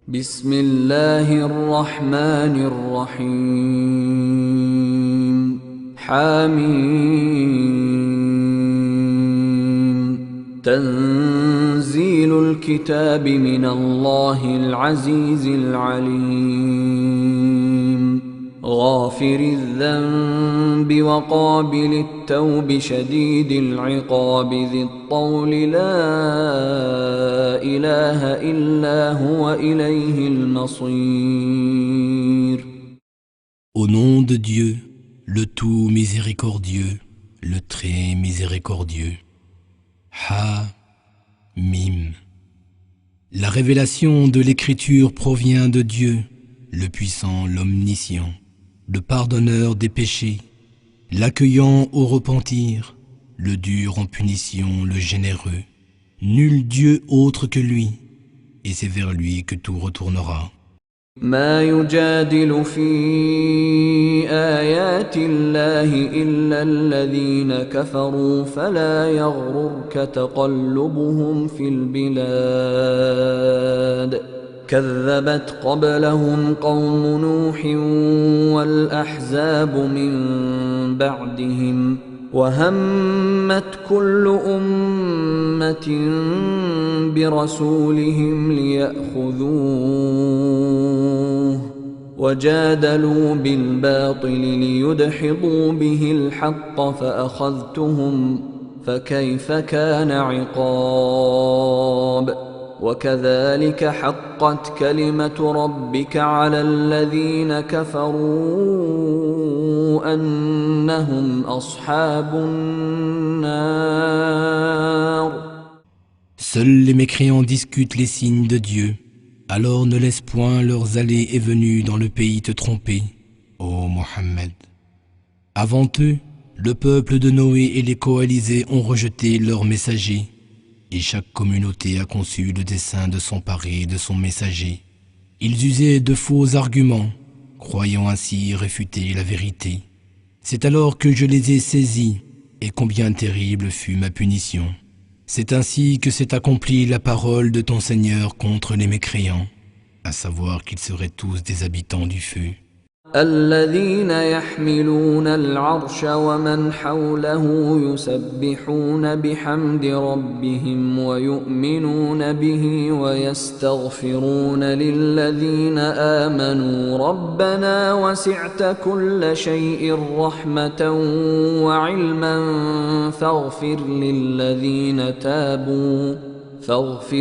بسم الله الرحمن الرحيم حميم تنزيل الكتاب من الله العزيز العليم غافر الذنب وقابل التوب شديد العقاب ذي الطول لا إله إلا هو إليه المصير. Au nom de Dieu, le tout miséricordieux, le très miséricordieux. Ha-Mim. La révélation de l'écriture provient de Dieu, le puissant, l'omniscient, le pardonneur des péchés, l'accueillant au repentir, le dur en punition, le généreux. Nul Dieu autre que lui, et c'est vers lui que tout retournera. ما يجادل في آيات الله إلا الذين كفروا فلا يغررك تقلبهم في البلاد كذبت قبلهم قوم نوح والأحزاب من بعدهم وهمت كل أمة برسولهم ليأخذوه وجادلوا بالباطل ليدحضوا به الحق فأخذتهم فكيف كان عقاب وكذلك حقت كلمة ربك على الذين كفروا أنهم أصحاب النار. Seuls les mécréants discutent les signes de Dieu. Alors ne laisse point leurs allées et venues dans le pays te tromper, ô Mohammed. Avant eux, le peuple de Noé et les coalisés ont rejeté leurs messagers, et chaque communauté a conçu le dessein de s'emparer de son messager. Ils usaient de faux arguments, croyant ainsi réfuter la vérité. C'est alors que je les ai saisis, et combien terrible fut ma punition. C'est ainsi que s'est accomplie la parole de ton Seigneur contre les mécréants, à savoir qu'ils seraient tous des habitants du feu. الذين يحملون العرش ومن حوله يسبحون بحمد ربهم ويؤمنون به ويستغفرون للذين آمنوا ربنا وسعت كل شيء رحمة وعلما فاغفر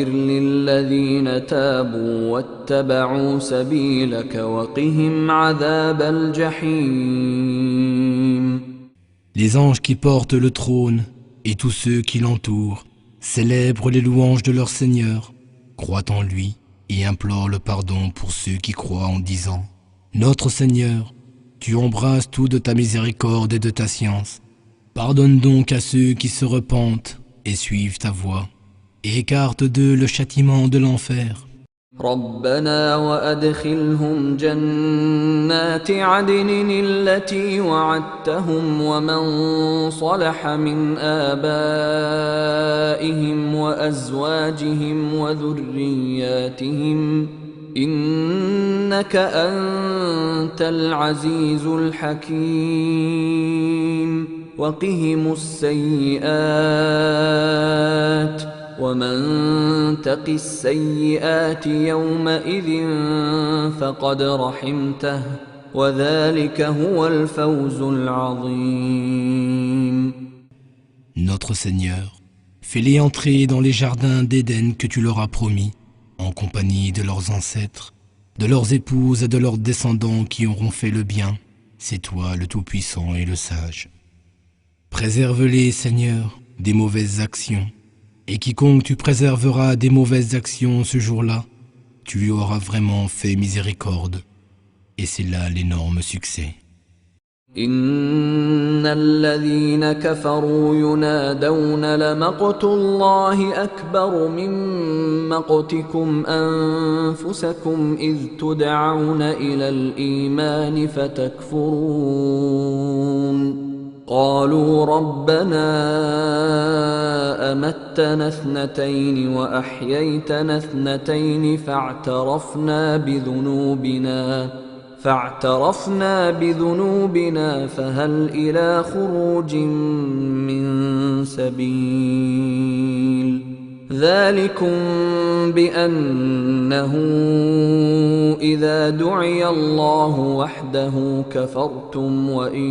للذين تابوا واتبعوا سبيلك وقهم عذاب الجحيم. Les anges qui portent le trône et tous ceux qui l'entourent célèbrent les louanges de leur Seigneur, croient en lui et implorent le pardon pour ceux qui croient en disant « Notre Seigneur, tu embrasses tout de ta miséricorde et de ta science. Pardonne donc à ceux qui se repentent et suivent ta voie. Et écarte d'eux le châtiment de l'enfer. ربنا وأدخلهم جنات عدن التي وعدتهم ومن صلح من آبائهم وأزواجهم وذرياتهم إنك أنت العزيز الحكيم وقهم السيئات ومن تق السيئات يومئذ فقد رحمته وذلك هو الفوز العظيم. Notre Seigneur, fais-les entrer dans les jardins d'Éden que tu leur as promis, en compagnie de leurs ancêtres, de leurs épouses et de leurs descendants qui auront fait le bien. C'est toi le Tout-Puissant et le Sage. Préserve-les, Seigneur, des mauvaises actions. Et quiconque tu préserveras des mauvaises actions ce jour-là, tu lui auras vraiment fait miséricorde. Et c'est là l'énorme succès. إن الذين كفروا ينادون لمقت الله أكبر من مقتكم أنفسكم إذ تدعون إلى الإيمان فتكفرون قالوا ربنا أمتنا اثنتين وأحييتنا اثنتين فاعترفنا بذنوبنا فهل إلى خروج من سبيل ذلكم بأنه إذا دعي الله وحده كفرتم وإن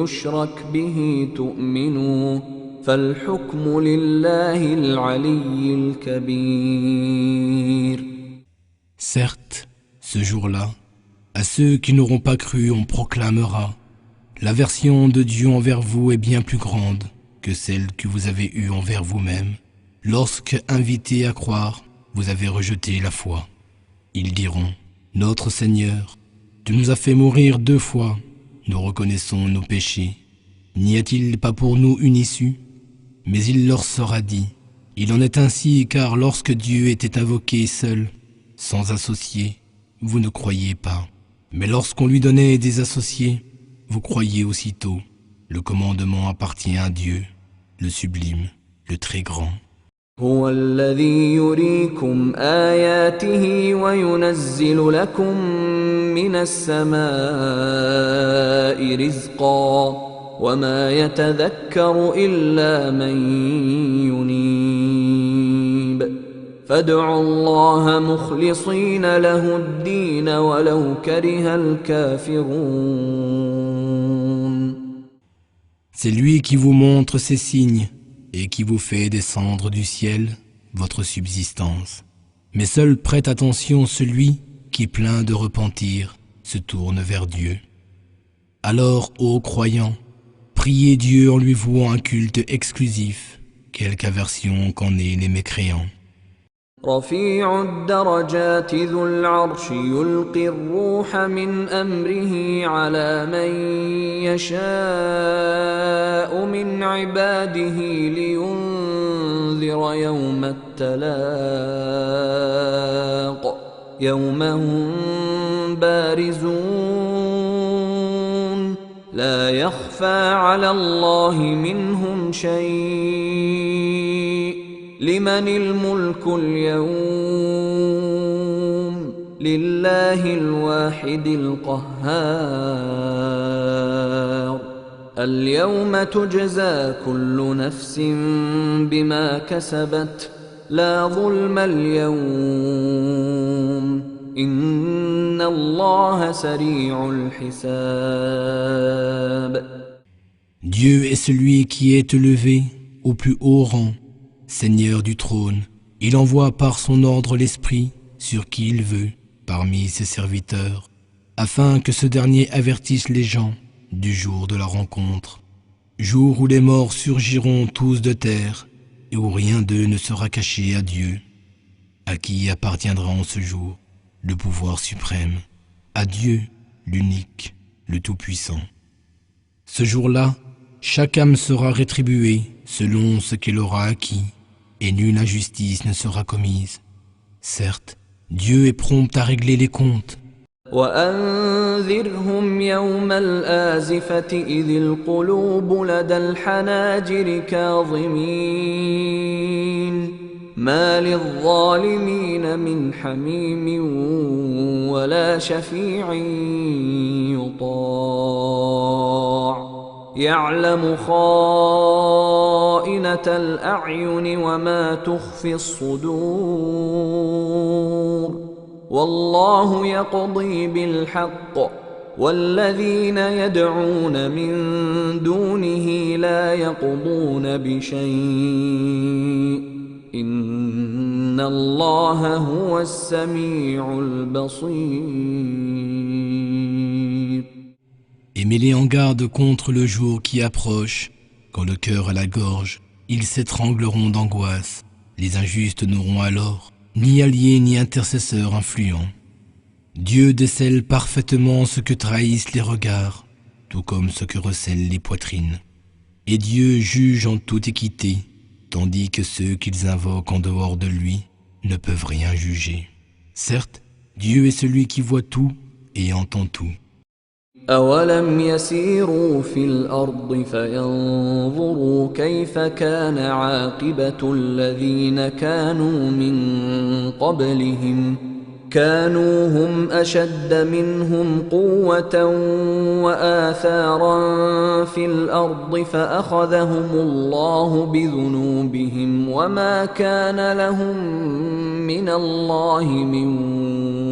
يشرك به تؤمنوا فالحكم لله العلي الكبير. Certes, ce jour-là, à ceux qui n'auront pas cru, on proclamera: l'aversion de Dieu envers vous est bien plus grande que celle que vous avez eue envers vous-même. Lorsque, invités à croire, vous avez rejeté la foi. Ils diront: notre Seigneur, tu nous as fait mourir 2 fois, nous reconnaissons nos péchés. N'y a-t-il pas pour nous une issue? Mais il leur sera dit: il en est ainsi car lorsque Dieu était invoqué seul, sans associé, vous ne croyiez pas. Mais lorsqu'on lui donnait des associés, vous croyiez aussitôt. Le commandement appartient à Dieu, le sublime, le très grand. هو الذي يريكم آياته وينزل لكم من السماء رزقا وما يتذكر إلا من ينيب فادعوا الله مخلصين له الدين ولو كره الكافرون. C'est lui qui vous montre ses signes et qui vous fait descendre du ciel votre subsistance. Mais seul prête attention celui qui, plein de repentir, se tourne vers Dieu. Alors, ô croyants, priez Dieu en lui vouant un culte exclusif, quelque aversion qu'en aient les mécréants. رفيع الدرجات ذو العرش يلقي الروح من أمره على من يشاء من عباده لينذر يوم التلاق يوم هم بارزون لا يخفى على الله منهم شيء لمن الملك اليوم لله الواحد القهار اليوم تجزى كل نفس بما كسبت لا ظلم اليوم إن الله سريع الحساب. Dieu est celui qui est élevé au plus haut rang, Seigneur du trône. Il envoie par son ordre l'Esprit sur qui il veut, parmi ses serviteurs, afin que ce dernier avertisse les gens du jour de la rencontre, jour où les morts surgiront tous de terre et où rien d'eux ne sera caché à Dieu, à qui appartiendra en ce jour le pouvoir suprême, à Dieu, l'unique, le tout-puissant. Ce jour-là, chaque âme sera rétribuée selon ce qu'elle aura acquis, et nulle injustice ne sera commise. Certes, Dieu est prompt à régler les comptes. وأنذرهم يوم الآزفة إذ القلوب لدى الحناجر كاظمين ما للظالمين من حميم ولا شفيع يطاع يعلم خائنة الأعين وما تخفي الصدور والله يقضي بالحق والذين يدعون من دونه لا يقضون بشيء إن الله هو السميع البصير. Et mets-les en garde contre le jour qui approche, quand le cœur à la gorge, ils s'étrangleront d'angoisse. Les injustes n'auront alors ni alliés ni intercesseurs influents. Dieu décèle parfaitement ce que trahissent les regards, tout comme ce que recèlent les poitrines. Et Dieu juge en toute équité, tandis que ceux qu'ils invoquent en dehors de lui ne peuvent rien juger. Certes, Dieu est celui qui voit tout et entend tout. أولم يسيروا في الأرض فينظروا كيف كان عاقبة الذين كانوا من قبلهم كانوا هم أشد منهم قوة وآثارا في الأرض فأخذهم الله بذنوبهم وما كان لهم من الله من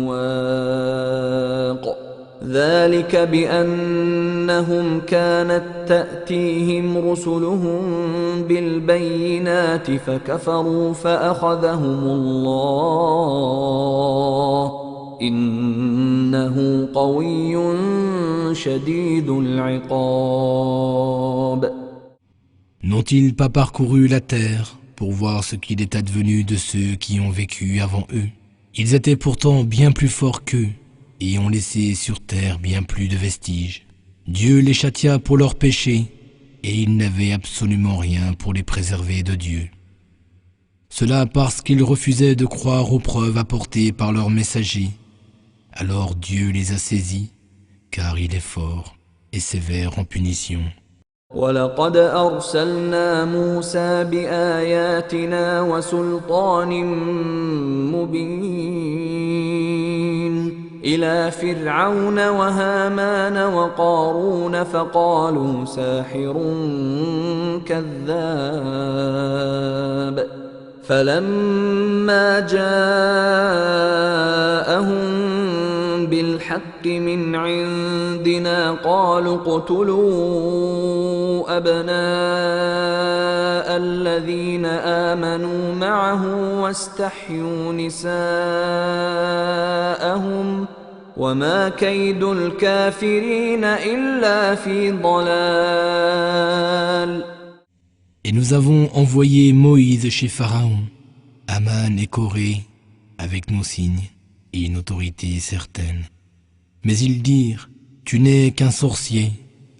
واق ذلك بأنهم كانت تأتيهم رسلهم بالبينات فكفروا فأخذهم الله إنه قوي شديد العقاب. N'ont-ils pas parcouru la terre pour voir ce qu'il est advenu de ceux qui ont vécu avant eux? Ils étaient pourtant bien plus forts qu'eux et ont laissé sur terre bien plus de vestiges. Dieu les châtia pour leurs péchés, et ils n'avaient absolument rien pour les préserver de Dieu. Cela parce qu'ils refusaient de croire aux preuves apportées par leurs messagers. Alors Dieu les a saisis, car il est fort et sévère en punition. وَلَقَدْ أَرْسَلْنَا مُوسَى بِآيَاتِنَا وَسُلْطَانٍ مُبِينٍ إِلَى فِرْعَوْنَ وَهَامَانَ وَقَارُونَ فَقَالُوا سَاحِرٌ كَذَّابٌ فَلَمَّا جَاءَهُم بالحق من عندنا قالوا اقتلوا أبناء الذين آمنوا معه واستحيوا نساءهم وما كيد الكافرين إلا في ضلال. Et nous avons envoyé Moïse chez Pharaon, Aman et Corée, avec nos signes et une autorité certaine. Mais ils dirent, tu n'es qu'un sorcier,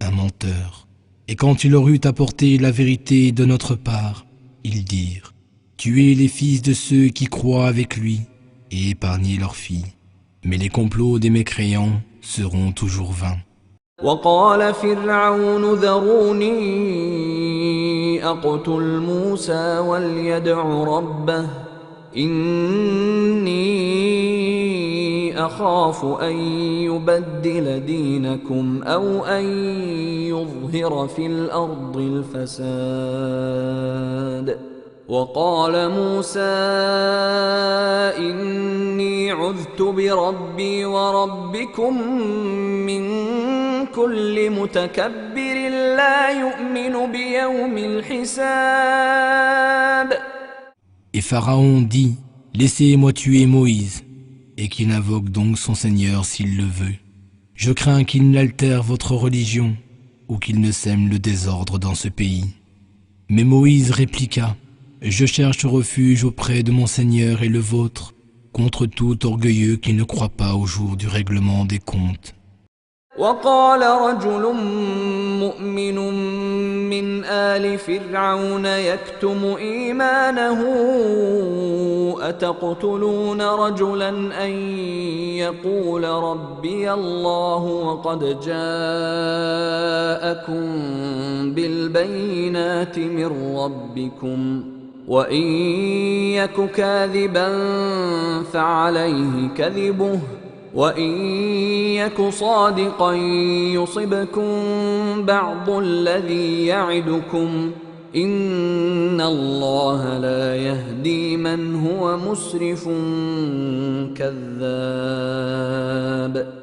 un menteur. Et quand il leur eut apporté la vérité de notre part, ils dirent, tuez les fils de ceux qui croient avec lui et épargnez leurs filles. Mais les complots des mécréants seront toujours vains. وقال فرعون ذروني أقتل موسى وليدع ربه إني أخاف أن يبدل دينكم أو أن يظهر في الأرض الفساد وقال موسى إني عذت بربي وربكم من كل متكبر لا يؤمن بيوم الحساب. Et Pharaon dit, laissez-moi tuer Moïse, et qu'il invoque donc son Seigneur s'il le veut. Je crains qu'il n'altère votre religion, ou qu'il ne sème le désordre dans ce pays. Mais Moïse répliqua, je cherche refuge auprès de mon Seigneur et le vôtre, contre tout orgueilleux qui ne croit pas au jour du règlement des comptes. وقال رجل مؤمن من آل فرعون يكتم إيمانه أتقتلون رجلا أن يقول ربي الله وقد جاءكم بالبينات من ربكم وإن يك كاذبا فعليه كذبه وإن يك صادقا يصبكم بعض الذي يعدكم إن الله لا يهدي من هو مسرف كذاب.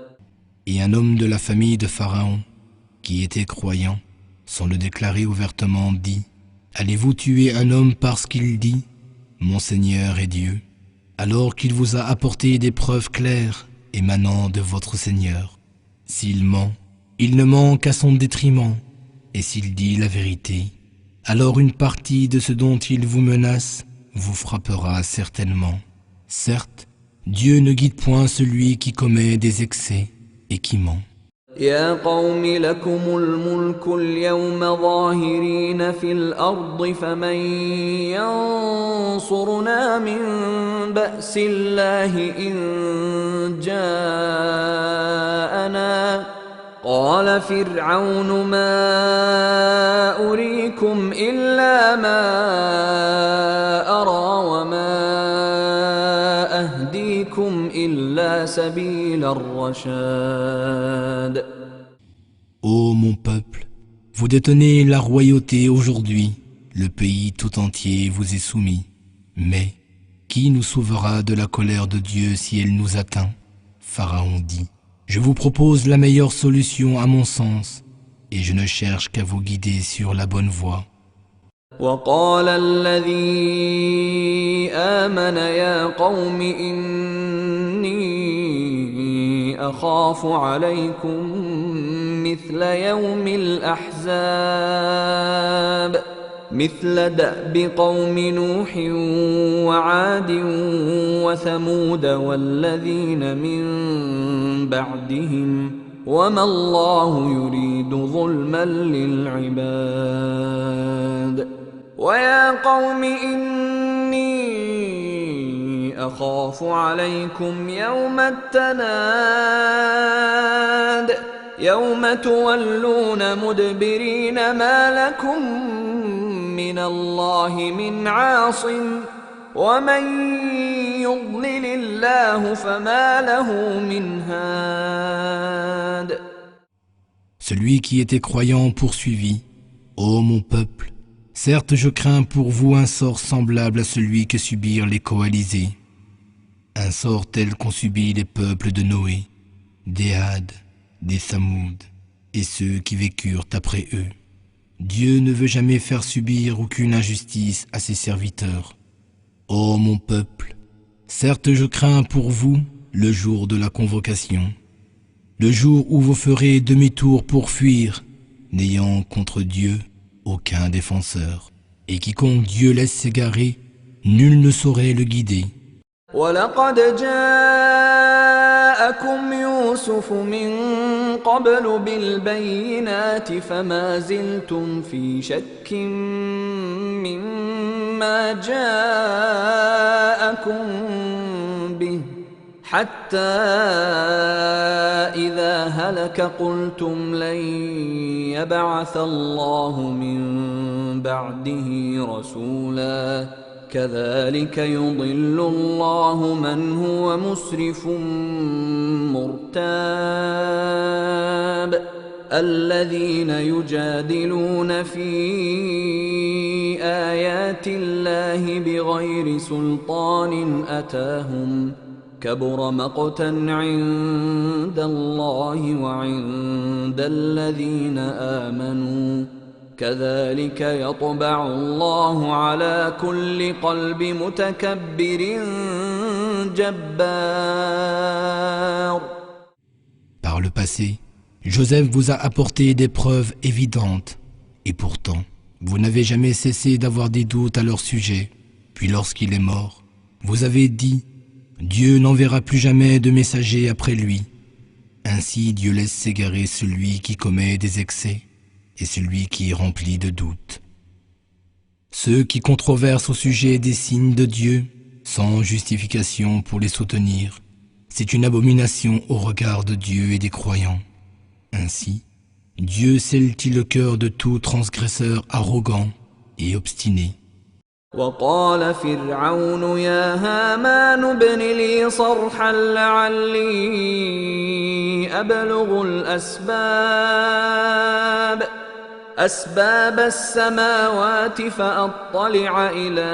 Et un homme de la famille de Pharaon, qui était croyant, sans le déclarer ouvertement, dit, allez-vous tuer un homme parce qu'il dit, mon Seigneur est Dieu, alors qu'il vous a apporté des preuves claires émanant de votre Seigneur? S'il ment, il ne ment qu'à son détriment, et s'il dit la vérité, alors une partie de ce dont il vous menace vous frappera certainement. Certes, Dieu ne guide point celui qui commet des excès et qui ment. يا قوم لكم الملك اليوم ظاهرين في الأرض فمن ينصرنا من بأس الله إن جاءنا وقال فرعون ما أريكم إلا ما أرى وما أهديكم إلا سبيل الرشاد. Ô mon peuple, vous détenez la royauté aujourd'hui, le pays tout entier vous est soumis. Mais qui nous sauvera de la colère de Dieu si elle nous atteint? Pharaon dit, je vous propose la meilleure solution à mon sens, et je ne cherche qu'à vous guider sur la bonne voie. وقال الذي آمن يا قوم إني أخاف عليكم مثل يوم الأحزاب مثل دأب قوم نوح وعاد وثمود والذين من بعدهم وما الله يريد ظلما للعباد ويا قوم إني أخاف عليكم يوم التناد يوم تولون مدبرين ما لكم من الله من عاصم ومن يضلل الله فما له من هاد. Celui qui était croyant poursuivit, ô mon peuple, certes je crains pour vous un sort semblable à celui que subirent les coalisés, un sort tel qu'ont subi les peuples de Noé, des Had, des Thamoud et ceux qui vécurent après eux. Dieu ne veut jamais faire subir aucune injustice à ses serviteurs. Ô mon peuple, certes je crains pour vous le jour de la convocation, le jour où vous ferez demi-tour pour fuir, n'ayant contre Dieu aucun défenseur, et quiconque Dieu laisse s'égarer, nul ne saurait le guider. وَلَقَدْ جَاءَكُمْ يُوسُفُ مِنْ قَبْلُ بِالْبَيِّنَاتِ فَمَا زِلْتُمْ فِي شَكٍّ مِّمَّا جَاءَكُمْ بِهِ حَتَّى إِذَا هَلَكَ قُلْتُمْ لَنْ يَبْعَثَ اللَّهُ مِنْ بَعْدِهِ رَسُولًا كذلك يضل الله من هو مسرف مرتاب الذين يجادلون في آيات الله بغير سلطان أتاهم كبر مقتا عند الله وعند الذين آمنوا كذلك يطبع الله على كل قلب متكبر جبار. Par le passé, Joseph vous a apporté des preuves évidentes, et pourtant, vous n'avez jamais cessé d'avoir des doutes à leur sujet. Puis lorsqu'il est mort, vous avez dit, Dieu n'enverra plus jamais de messager après lui. Ainsi Dieu laisse s'égarer celui qui commet des excès et celui qui est rempli de doutes. Ceux qui controversent au sujet des signes de Dieu, sans justification pour les soutenir, c'est une abomination au regard de Dieu et des croyants. Ainsi, Dieu scelle-t-il le cœur de tout transgresseur arrogant et obstiné. وقال فرعون يا هامان ابن لي صرحا لعلي أبلغ أسباب السماوات فأطلع إلى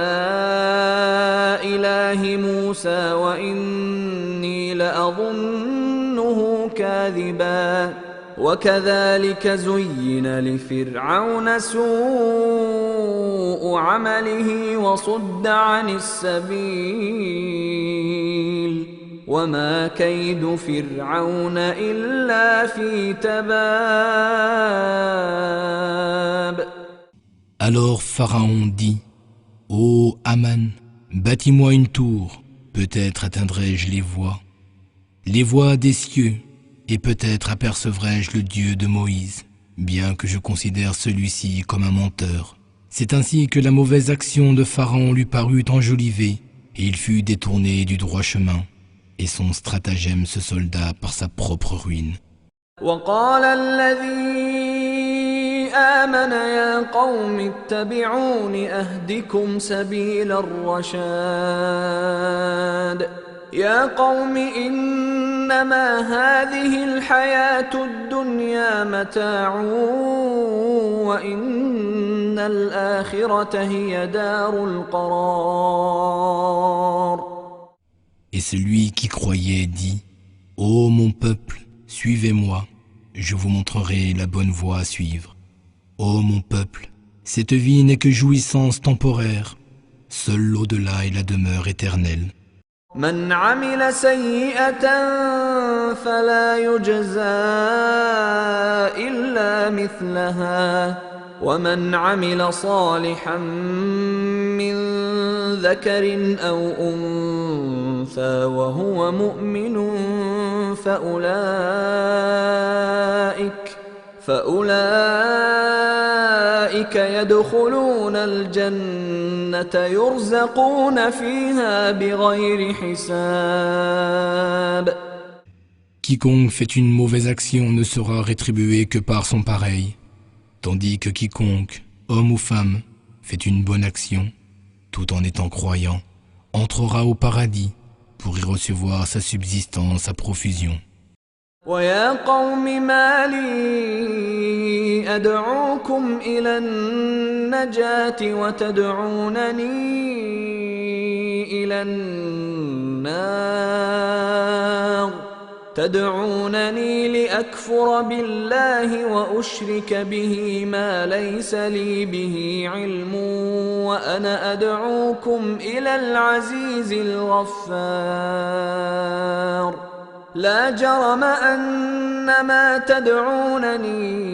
إله موسى وإني لأظنه كاذبا وكذلك زين لفرعون سوء عمله وصد عن السبيل وما كيد فرعون إلا في تباب. Alors Pharaon dit, ô Haman, bâtis-moi une tour, peut-être atteindrai-je les voies des cieux, et peut-être apercevrai-je le Dieu de Moïse, bien que je considère celui-ci comme un menteur. C'est ainsi que la mauvaise action de Pharaon lui parut enjolivée, et il fut détourné du droit chemin, et son stratagème se solda par sa propre ruine. وقال الذي آمن يا قوم اتبعون أهدكم سبيل الرشاد يا قوم إنما هذه الحياة الدنيا متاع وإن الآخرة هي دار القرار. Et celui qui croyait dit: Ô mon peuple, suivez-moi, je vous montrerai la bonne voie à suivre. Ô mon peuple, cette vie n'est que jouissance temporaire, seul l'au-delà est la demeure éternelle. من عمل سيئة فلا يجزى إلا مثلها ومن عمل صالحا من ذكر أو أنثى وهو مؤمن فأولئك يدخلون الجنة يرزقون فيها بغير حساب. Quiconque fait une mauvaise action ne sera rétribué que par son pareil, tandis que quiconque, homme ou femme, fait une bonne action, tout en étant croyant, entrera au paradis pour y recevoir sa subsistance à profusion. ويا قوم ما لي أدعوكم إلى النجاة وتدعونني إلى النار تدعونني لأكفر بالله وأشرك به ما ليس لي به علم وأنا أدعوكم إلى العزيز الغفار. لا جرم أن ما تدعونني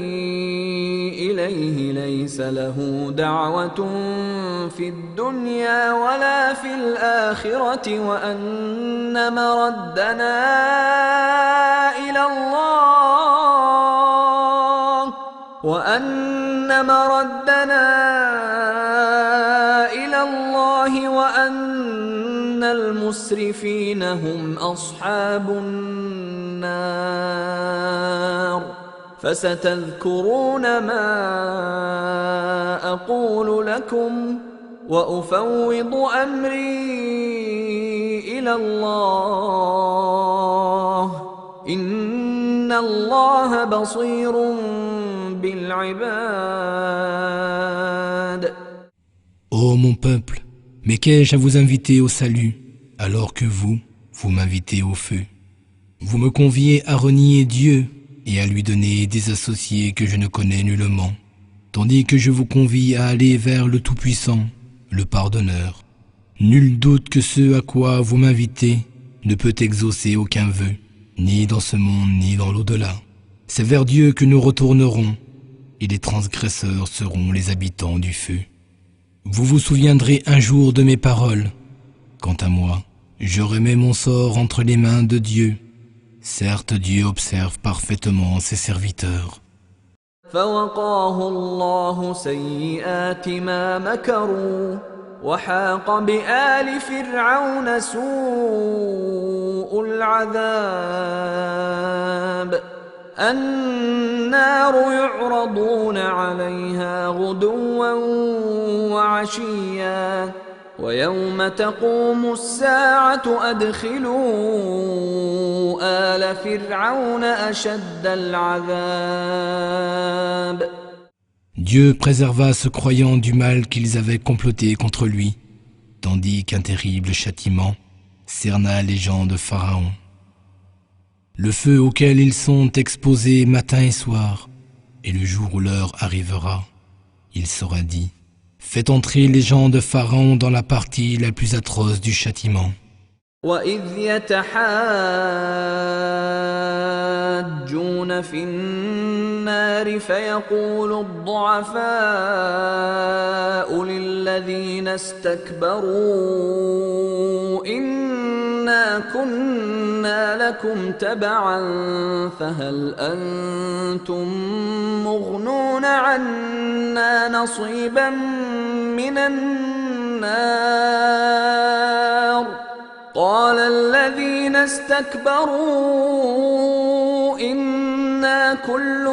إليه ليس له دعوة في الدنيا ولا في الآخرة وأن مردنا إلى الله وأن المسرفين هم أصحاب النار. فستذكرون ما أقول لكم وأفوض أمري إلى الله إن الله بصير بالعباد. Ô mon peuple, mais qu'ai-je à vous inviter au salut, alors que vous m'invitez au feu? Vous me conviez à renier Dieu et à lui donner des associés que je ne connais nullement, tandis que je vous convie à aller vers le Tout-Puissant, le Pardonneur. Nul doute que ce à quoi vous m'invitez ne peut exaucer aucun vœu, ni dans ce monde ni dans l'au-delà. C'est vers Dieu que nous retournerons, et les transgresseurs seront les habitants du feu. Vous vous souviendrez un jour de mes paroles. Quant à moi, je remets mon sort entre les mains de Dieu. Certes, Dieu observe parfaitement ses serviteurs. فوقاه الله سيئات ما مكروا وحاق بآل فرعون سوء العذاب النار يعرضون عليها غدوا وعشيا ويوم تقوم الساعة أدخلوا آل فرعون أشد العذاب. Dieu préserva ce croyant du mal qu'ils avaient comploté contre lui, tandis qu'un terrible châtiment cerna les gens de Pharaon. Le feu auquel ils sont exposés matin et soir, et le jour où l'heure arrivera, il sera dit: faites entrer les gens de Pharaon dans la partie la plus atroce du châtiment. وَإِذْ يَتَحَاجُّونَ فِي النَّارِ فَيَقُولُ الضُّعَفَاءُ لِلَّذِينَ اسْتَكْبَرُوا إِنَّا كُنَّا لَكُمْ تَبَعًا فَهَلْ أَنْتُمْ مُغْنُونَ عَنَّا نَصِيبًا مِنَ النَّارِ قال الذين استكبروا إنا إنا كل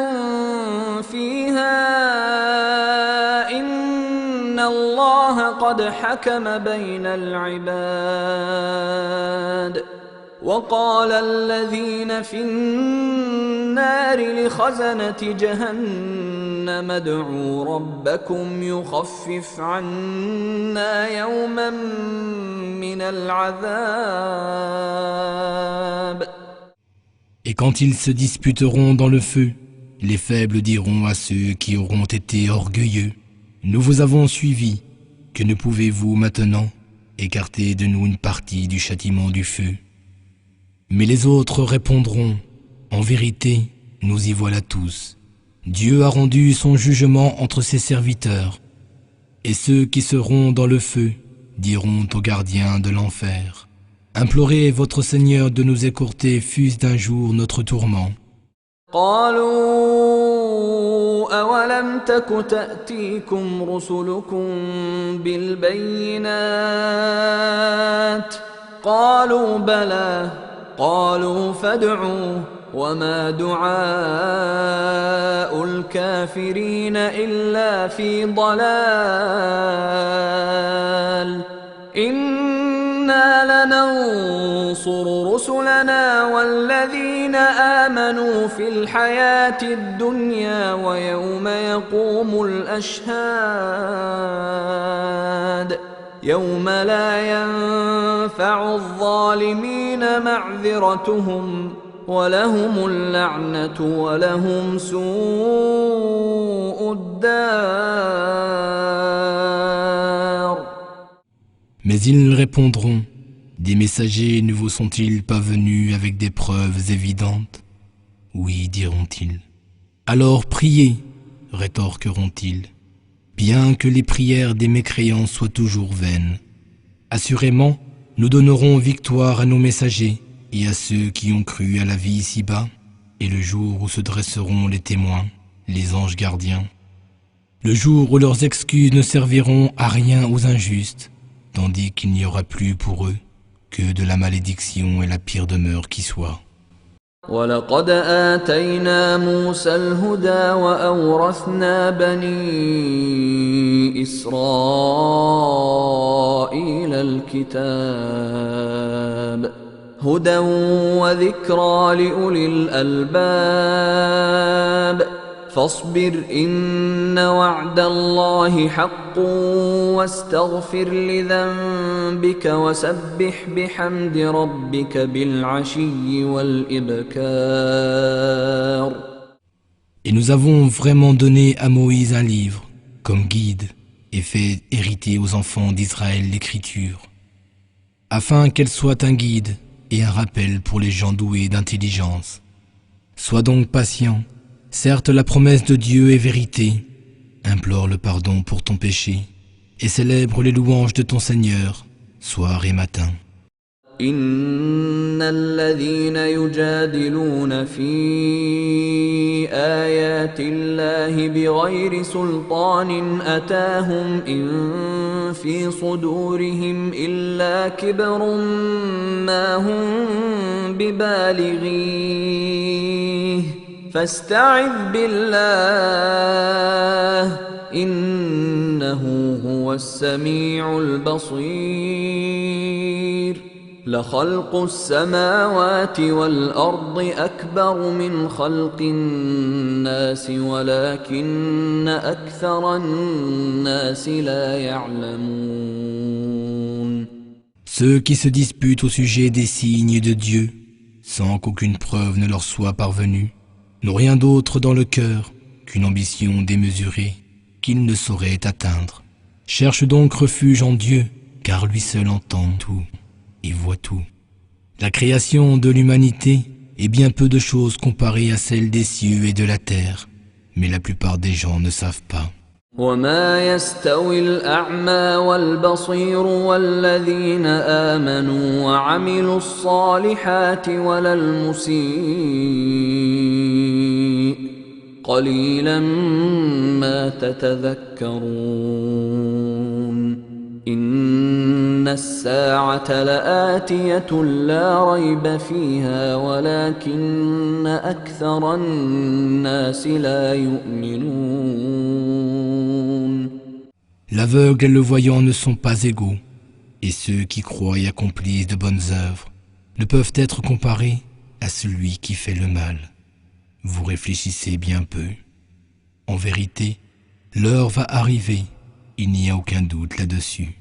فيها إن الله قد حكم بين العباد وقال الذين في النار لخزنة جهنم ادعوا ربكم يخفف عنا يوما من العذاب. Et quand ils se disputeront dans le feu, les faibles diront à ceux qui auront été orgueilleux, nous vous avons suivis, que ne pouvez-vous maintenant écarter de nous une partie du châtiment du feu? Mais les autres répondront, en vérité, nous y voilà tous. Dieu a rendu son jugement entre ses serviteurs, et ceux qui seront dans le feu diront aux gardiens de l'enfer, implorez votre Seigneur de nous écourter fût-ce d'un jour notre tourment. قالوا أولم تك تأتيكم رسلكم بالبينات قالوا بلى قالوا فادعوا وما دعاء الكافرين إلا في ضلال إنا لننصر رسلنا والذين آمنوا في الحياة الدنيا ويوم يقوم الأشهاد يوم لا ينفع الظالمين معذرتهم ولهم اللعنة ولهم سوء الدار. Mais ils répondront, des messagers ne vous sont-ils pas venus avec des preuves évidentes? Oui, diront-ils. Alors priez, rétorqueront-ils, bien que les prières des mécréants soient toujours vaines. Assurément, nous donnerons victoire à nos messagers et à ceux qui ont cru à la vie ici-bas, et le jour où se dresseront les témoins, les anges gardiens. Le jour où leurs excuses ne serviront à rien aux injustes, tandis qu'il n'y aura plus pour eux que de la malédiction et la pire demeure qui soit. وَلَقَدْ آتَيْنَا مُوسَى الْهُدَى وَأَوْرَثْنَا بَنِي إِسْرَائِيلَ الْكِتَابَ هُدًى وَذِكْرَى لِأُولِي الْأَلْبَابِ فاصبر إن وعد الله حق واستغفر لذنبك وسبح بحمد ربك بالعشي والإبكار. Et nous avons vraiment donné à Moïse un livre comme guide et fait hériter aux enfants d'Israël l'écriture, afin qu'elle soit un guide et un rappel pour les gens doués d'intelligence. Sois donc patient. Certes, la promesse de Dieu est vérité. Implore le pardon pour ton péché et célèbre les louanges de ton Seigneur, soir et matin. إن الذين يجادلون في آيات الله بغير سلطان أتاهم إن في صدورهم إلا كبر ما هم ببالغيه فاستعذ بالله إنه هو السميع البصير لخلق السماوات والأرض أكبر من خلق الناس ولكن أكثر الناس لا يعلمون. Ceux qui se disputent au sujet des signes de Dieu, sans qu'aucune preuve ne leur soit parvenue, n'ont rien d'autre dans le cœur qu'une ambition démesurée qu'ils ne sauraient atteindre. Cherche donc refuge en Dieu, car lui seul entend tout et voit tout. La création de l'humanité est bien peu de choses comparée à celle des cieux et de la terre, mais la plupart des gens ne savent pas. وما يستوي الأعمى والبصير والذين آمنوا وعملوا الصالحات ولا المسيء قليلا ما تتذكرون إن الساعة لآتية لا ريب فيها ولكن أكثر الناس لا يؤمنون. L'aveugle et le voyant ne sont pas égaux, et ceux qui croient et accomplissent de bonnes œuvres ne peuvent être comparés à celui qui fait le mal. Vous réfléchissez bien peu. En vérité, l'heure va arriver, il n'y a aucun doute là-dessus,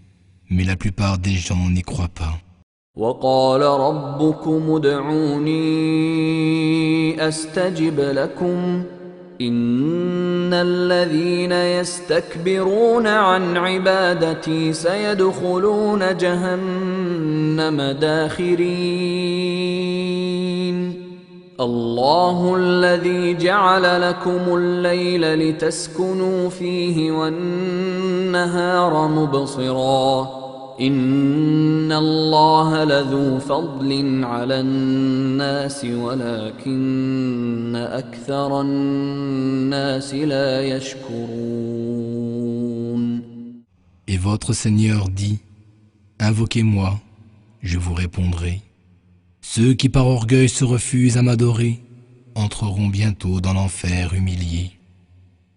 mais la plupart des gens n'y croient pas. وقال ربكم ادعوني أستجب لكم إن الذين يستكبرون عن عبادتي سيدخلون جهنم داخرين. الله الذي جعل لكم الليل لتسكنوا فيه والنهار مبصرا إن الله لذو فضل على الناس ولكن أكثر الناس لا يشكرون. Et votre Seigneur dit, invoquez-moi, je vous répondrai. Ceux qui par orgueil se refusent à m'adorer entreront bientôt dans l'enfer humiliés.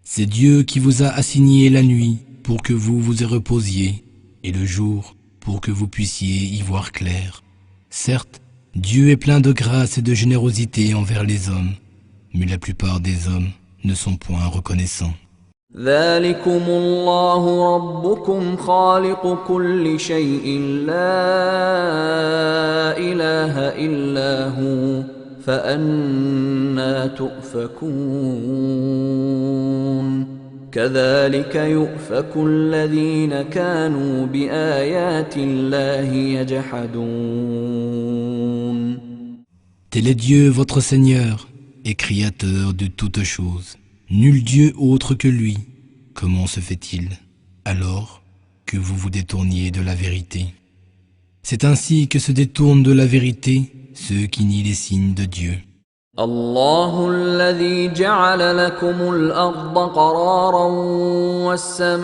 C'est Dieu qui vous a assigné la nuit pour que vous vous y reposiez et le jour pour que vous puissiez y voir clair. Certes, Dieu est plein de grâce et de générosité envers les hommes, mais la plupart des hommes ne sont point reconnaissants. ذلكم الله ربكم خالق كل شيء لا إله إلا هو فأنى تؤفكون. كذلك يؤفك الذين كانوا بآيات الله يجحدون. Tel est Dieu votre Seigneur et Créateur de toutes choses. Nul Dieu autre que lui. Comment se fait-il alors que vous vous détourniez de la vérité? C'est ainsi que se détournent de la vérité ceux qui nient les signes de Dieu. الله الذي جعل لكم الأرض قرارا والسماء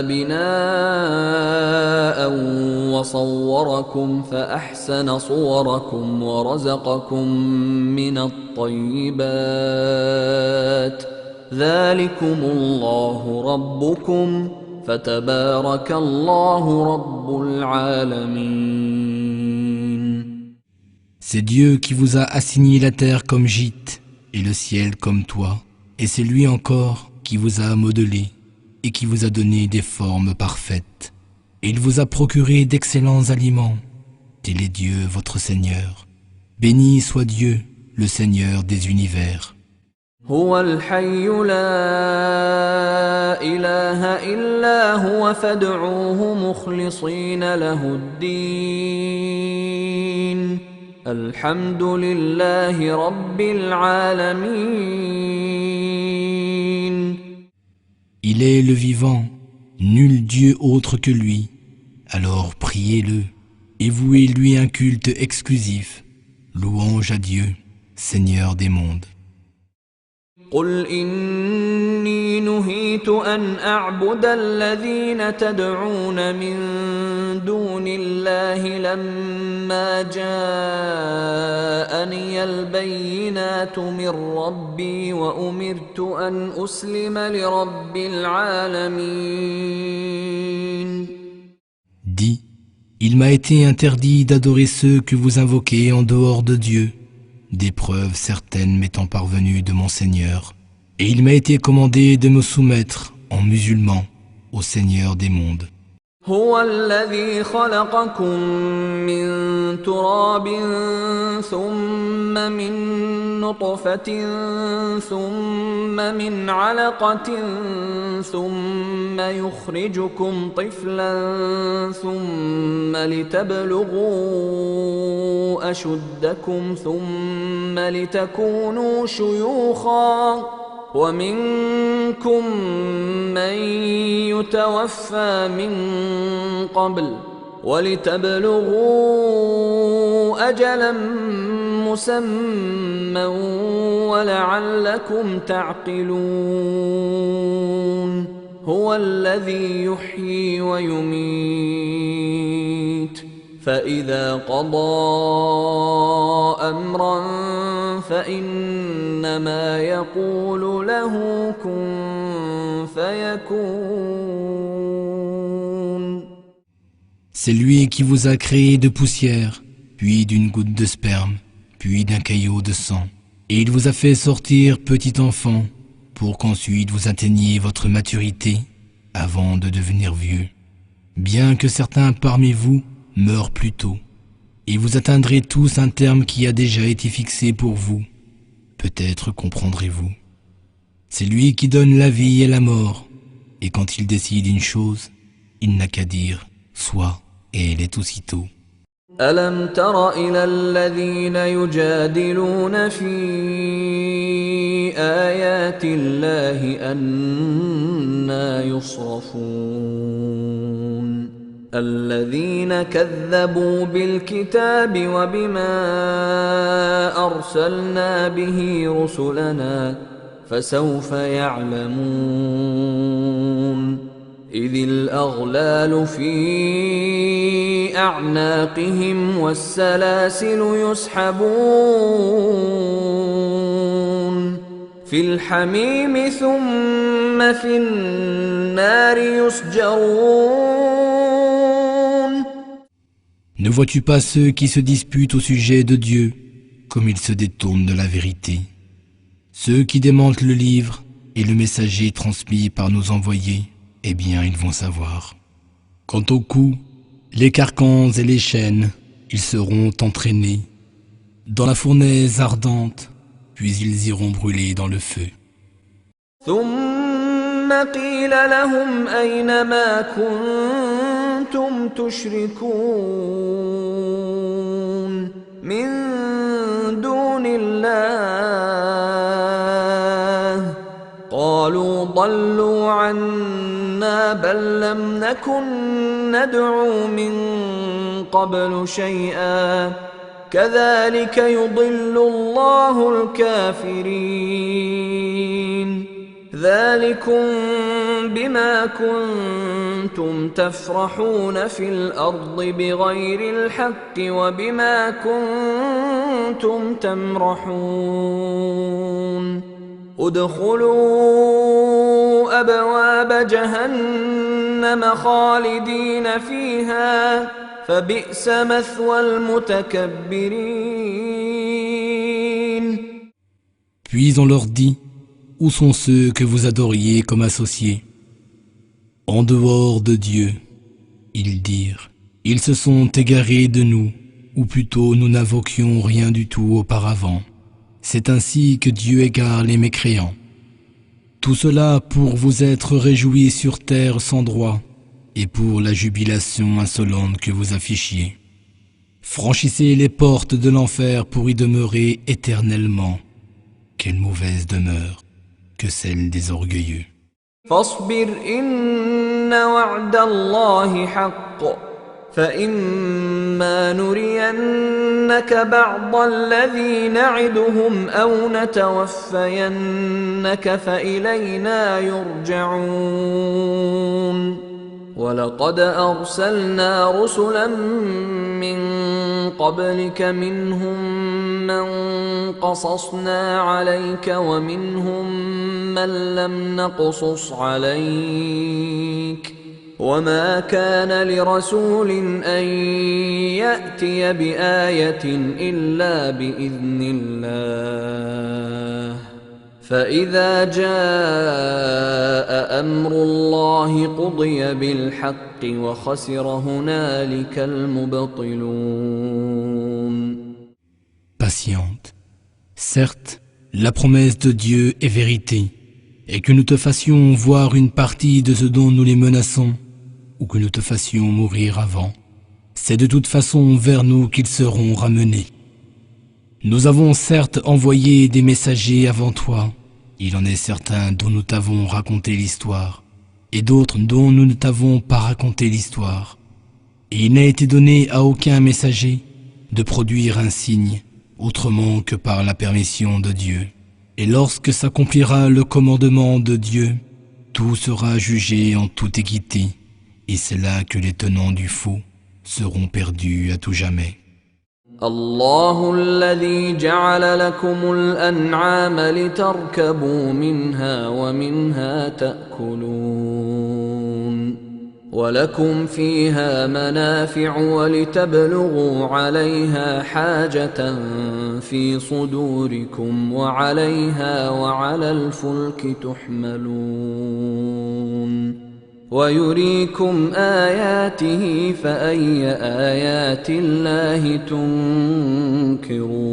بناء وصوركم فأحسن صوركم ورزقكم من الطيبات ذلكم الله ربكم فتبارك الله رب العالمين. C'est Dieu qui vous a assigné la terre comme gîte et le ciel comme toit, et c'est lui encore qui vous a modelé et qui vous a donné des formes parfaites. Et il vous a procuré d'excellents aliments. Tel est Dieu votre Seigneur. Béni soit Dieu, le Seigneur des univers. هو الحي لا إله إلا هو فادعوه مخلصين له الدين الحمد لله رب العالمين. Il est le vivant, nul Dieu autre que lui. Alors priez-le et vouez-lui un culte exclusif. Louange à Dieu, Seigneur des mondes. قل إني نهيت أن أعبد الذين تدعون من دون الله لما جاءني البينات من ربي وأمرت أن أسلم لرب العالمين. Dis, il m'a été interdit d'adorer ceux que vous invoquez en dehors de Dieu, des preuves certaines m'étant parvenues de mon Seigneur, et il m'a été commandé de me soumettre en musulman au Seigneur des mondes. هو الذي خلقكم من تراب ثم من نطفة ثم من علقة ثم يخرجكم طفلا ثم لتبلغوا أشدكم ثم لتكونوا شيوخا ومنكم من يتوفى من قبل ولتبلغوا أجلا مسمى ولعلكم تعقلون. هو الذي يحيي ويميت فإذا قضى أمرا فإنما يقول له كن فيكون. C'est lui qui vous a créé de poussière, puis d'une goutte de sperme, puis d'un caillot de sang. Et il vous a fait sortir petit enfant, pour qu'ensuite vous atteigniez votre maturité, avant de devenir vieux. Bien que certains parmi vous meurent plus tôt, et vous atteindrez tous un terme qui a déjà été fixé pour vous. Peut-être comprendrez-vous. C'est lui qui donne la vie et la mort, et quand il décide une chose, il n'a qu'à dire « soit » et elle est aussitôt. ألم تر إلى الذين يجادلون في آيات الله أنى يصرفون الذين كذبوا بالكتاب وبما أرسلنا به رسلنا فسوف يعلمون إذ الأغلال في أعناقهم والسلاسل يسحبون في الحميم ثم في النار يسجرون. Ne vois-tu pas ceux qui se disputent au sujet de Dieu, comme ils se détournent de la vérité? Ceux qui démentent le livre et le messager transmis par nos envoyés, eh bien, ils vont savoir. Quant au cou, les carcans et les chaînes, ils seront entraînés dans la fournaise ardente, puis ils iront brûler dans le feu. ثم قيل لهم أين ما كنتم تشركون من دون الله قالوا ضلوا عنا بل لم نكن ندعو من قبل شيئا كذلك يضل الله الكافرين ذلكم بما كنتم تفرحون في الأرض بغير الحق وبما كنتم تمرحون ادخلوا أبواب جهنم خالدين فيها فبئس مثوى المتكبرين. Puis on leur dit, où sont ceux que vous adoriez comme associés? En dehors de Dieu, ils dirent, ils se sont égarés de nous, ou plutôt nous n'invoquions rien du tout auparavant. C'est ainsi que Dieu égare les mécréants. Tout cela pour vous être réjouis sur terre sans droit, et pour la jubilation insolente que vous affichiez. Franchissez les portes de l'enfer pour y demeurer éternellement. Quelle mauvaise demeure que celle des orgueilleux. فاصبر إن وعد الله حق فإما نرينك بعض الذي نعدهم أو نتوفينك فإلينا يرجعون ولقد أرسلنا رسلا من قبلك منهم من قصصنا عليك ومنهم من لم نقصص عليك وما كان لرسول أن يأتي بآية إلا بإذن الله فإذا جاء أمر الله قضي بالحق وخسر هنالك المبطلون. Patiente. Certes, la promesse de Dieu est vérité, et que nous te fassions voir une partie de ce dont nous les menaçons, ou que nous te fassions mourir avant, c'est de toute façon vers nous qu'ils seront ramenés. Nous avons certes envoyé des messagers avant toi, il en est certains dont nous t'avons raconté l'histoire, et d'autres dont nous ne t'avons pas raconté l'histoire. Et il n'a été donné à aucun messager de produire un signe, autrement que par la permission de Dieu. Et lorsque s'accomplira le commandement de Dieu, tout sera jugé en toute équité, et c'est là que les tenants du faux seront perdus à tout jamais. الله الذي جعل لكم الأنعام لتركبوا منها ومنها تأكلون ولكم فيها منافع ولتبلغوا عليها حاجة في صدوركم وعليها وعلى الفلك تحملون ويريكم آياته فأي آيات الله تنكرون.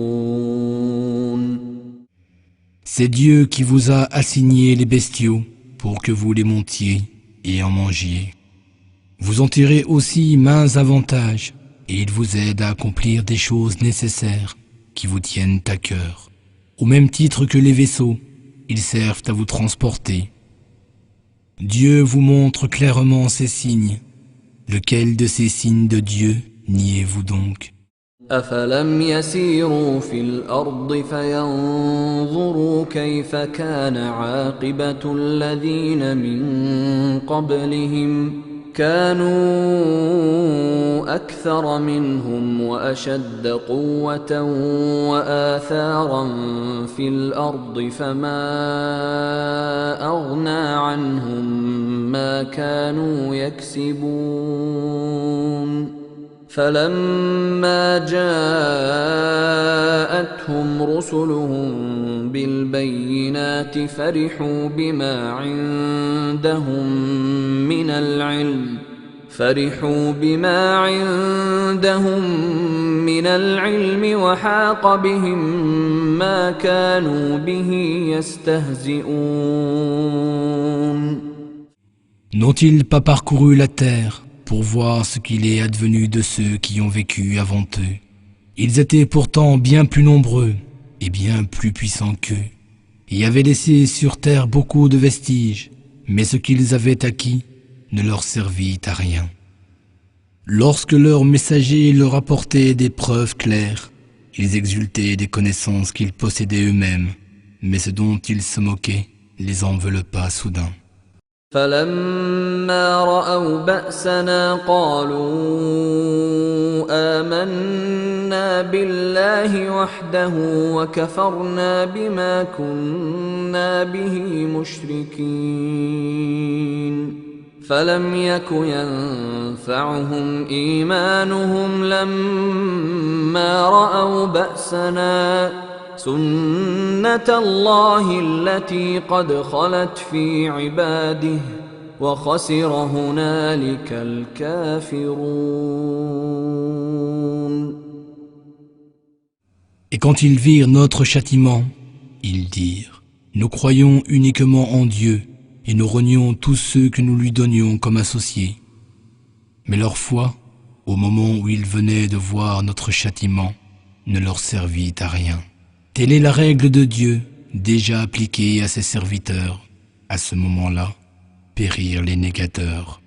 C'est Dieu qui vous a assigné les bestiaux pour que vous les montiez et en mangiez. Vous en tirez aussi maints avantages et il vous aide à accomplir des choses nécessaires qui vous tiennent à cœur. Au même titre que les vaisseaux, ils servent à vous transporter. Dieu vous montre clairement ces signes. Lequel de ces signes de Dieu niez-vous donc? أفلم يسيروا في الأرض فينظروا كيف كان عاقبة الذين من قبلهم كانوا أكثر منهم وأشد قوة وآثارا في الأرض فما أغنى عنهم ما كانوا يكسبون فلما جاءتهم رسلهم بالبينات فرحوا بما عندهم من العلم وحاق بهم ما كانوا به يستهزئون. N'ont-ils pas parcouru la terre pour voir ce qu'il est advenu de ceux qui ont vécu avant eux? Ils étaient pourtant bien plus nombreux et bien plus puissants qu'eux, et avaient laissé sur terre beaucoup de vestiges, mais ce qu'ils avaient acquis ne leur servit à rien. Lorsque leurs messagers leur apportaient des preuves claires, ils exultaient des connaissances qu'ils possédaient eux-mêmes, mais ce dont ils se moquaient les enveloppa soudain. فلما رأوا بأسنا قالوا آمنا بالله وحده وكفرنا بما كنا به مشركين فلم يك ينفعهم إيمانهم لما رأوا بأسنا سنة الله التي قد خلت في عباده وخسر هنالك الكافرون. Et quand ils virent notre châtiment, ils dirent: nous croyons uniquement en Dieu et nous renions tous ceux que nous lui donnions comme associés. Mais leur foi, au moment où ils venaient de voir notre châtiment, ne leur servit à rien. Telle est la règle de Dieu, déjà appliquée à ses serviteurs. À ce moment-là, périrent les négateurs.